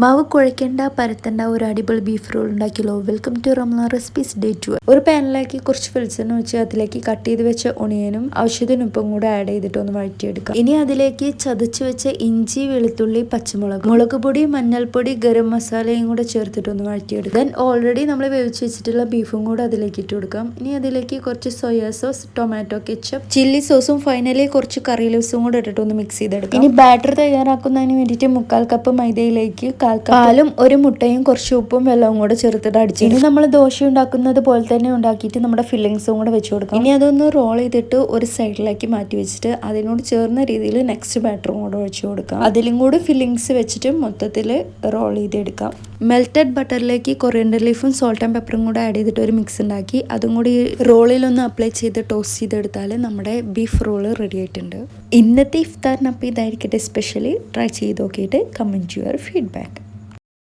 മാവ് കുഴക്കേണ്ട പരത്തേണ്ട ഒരു അടിപൊളി ബീഫ് റോൾ ഉണ്ടാക്കിയല്ലോ. Welcome to Ramlan recipes day 2. ഒരു പാനിലേക്ക് കുറച്ച് വെളിച്ചെണ്ണ വെച്ച് അതിലേക്ക് കട്ട് ചെയ്ത് വെച്ച ഒണിയനും ആവശ്യത്തിന് ഉപ്പും കൂടെ ആഡ് ചെയ്തിട്ട് ഒന്ന് വഴറ്റിയെടുക്കാം. ഇനി അതിലേക്ക് ചതച്ച് വെച്ച ഇഞ്ചി, വെളുത്തുള്ളി, പച്ചമുളക്, മുളക് പൊടി, മഞ്ഞൾപ്പൊടി, ഗരം മസാലയും കൂടെ ചേർത്തിട്ട് ഒന്ന് വഴറ്റിയെടുക്കാം. ദെൻ ഓൾറെഡി നമ്മൾ വേവിച്ച് വെച്ചിട്ടുള്ള ബീഫും കൂടെ അതിലേക്ക് ഇട്ട് കൊടുക്കാം. ഇനി അതിലേക്ക് കുറച്ച് soya sauce, tomato ketchup, chilli സോസും ഫൈനലി കുറച്ച് കറി ലീവ്സും കൂടെ ഇട്ടിട്ട് ഒന്ന് മിക്സ് ചെയ്തെടുക്കാം. ഇനി ബാറ്റർ തയ്യാറാക്കുന്നതിന് വേണ്ടിയിട്ട് 1/4 കപ്പ് മൈദയിലേക്ക് പാലും ഒരു മുട്ടയും കുറച്ച് ഉപ്പും വെള്ളവും കൂടെ ചേർത്തിട്ട് അടിച്ചു. ഇനി നമ്മൾ ദോശ ഉണ്ടാക്കുന്നത് പോലെ തന്നെ ഉണ്ടാക്കിയിട്ട് നമ്മുടെ ഫില്ലിങ്സും കൂടെ വെച്ച് കൊടുക്കാം. ഇനി അതൊന്ന് റോൾ ചെയ്തിട്ട് ഒരു സൈഡിലേക്ക് മാറ്റി വെച്ചിട്ട് അതിനോട് ചേർന്ന രീതിയിൽ നെക്സ്റ്റ് ബാറ്ററും കൂടെ ഒഴിച്ചു കൊടുക്കാം. അതിലും കൂടി ഫില്ലിങ്സ് വെച്ചിട്ട് മൊത്തത്തിൽ റോൾ ചെയ്തെടുക്കാം. മെൽറ്റഡ് ബട്ടറിലേക്ക് കൊറിയൻഡർ ലീഫും സോൾട്ട് ആൻഡ് പെപ്പറും കൂടെ ആഡ് ചെയ്തിട്ട് ഒരു മിക്സ് ഉണ്ടാക്കി അതും കൂടി റോളിലൊന്ന് അപ്ലൈ ചെയ്ത് ടോസ്റ്റ് ചെയ്തെടുത്താൽ നമ്മുടെ ബീഫ് റോള് റെഡി ആയിട്ടുണ്ട്. ഇന്നത്തെ ഇഫ്താറിനപ്പം ഇതായിരിക്കട്ടെ സ്പെഷ്യലി. ട്രൈ ചെയ്ത് നോക്കിയിട്ട് കമൻറ്റ് യുവർ ഫീഡ്ബാക്ക്.